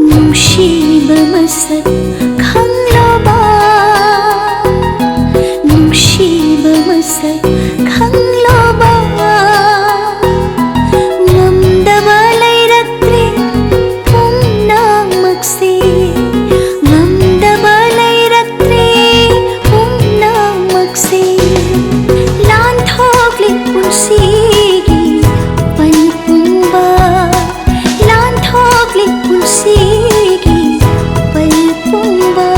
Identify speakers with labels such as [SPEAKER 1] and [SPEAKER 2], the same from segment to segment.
[SPEAKER 1] nungshib masat khangloba nungshib masat khangloba ngamdaba lairatre pumna magse ngamdaba lairatre pumna magse lan thokli punsigi palpumba lan thokli punsigi palpumba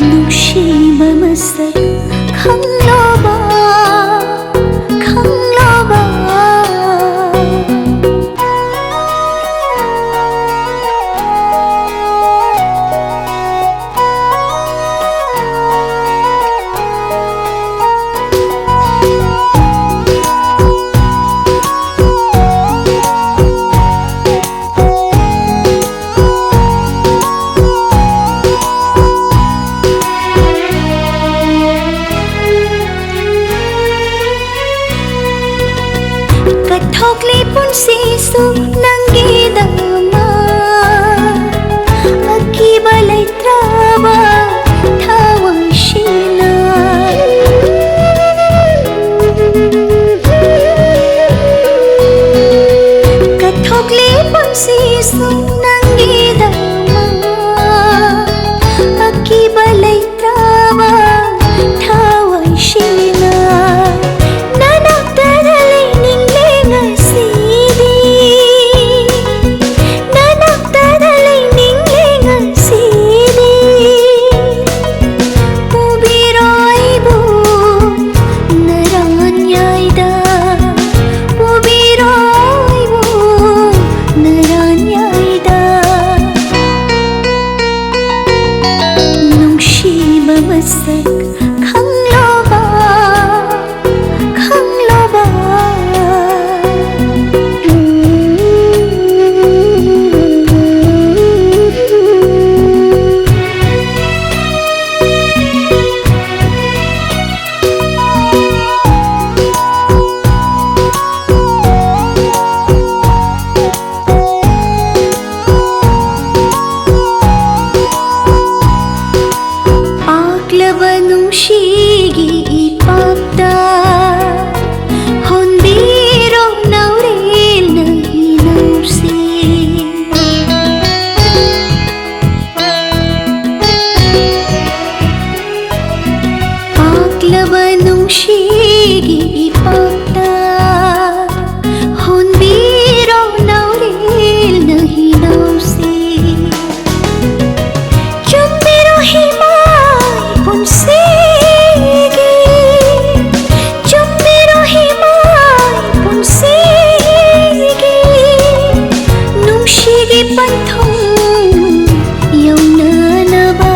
[SPEAKER 1] nungshib masat khangloba khangloba kathokli punsisu nanggidama akibalay traba tawang shina kathokli punsisu nanggidama akibalay traba tawang shina masak khangloba khangloba nungshigi ipagda honbiro nauril na hinursi paglaba nungshigi ipagda honbiro nauril na hinursi chumbiro hima punsigi chumbiro himay punsigi nungshigi panthong yawnanaba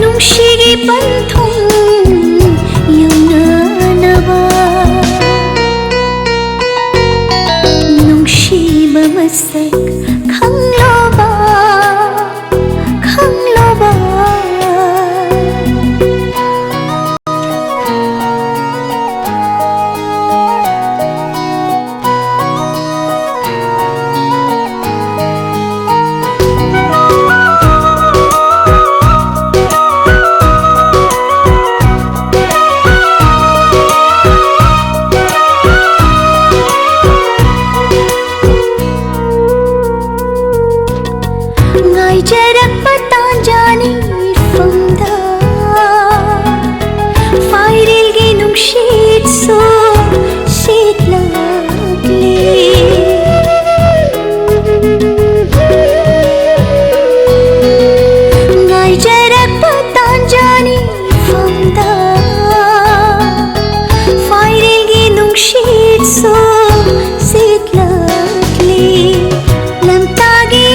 [SPEAKER 1] nungshigi panthong yawnanaba nungshib masak khangloba khangloba ngai jarak patanjani famda fairil gi nungshit so shit lagli ngai jarak patanjani famda fairil gi nungshit so shit lagli lam tagi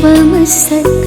[SPEAKER 1] बमसक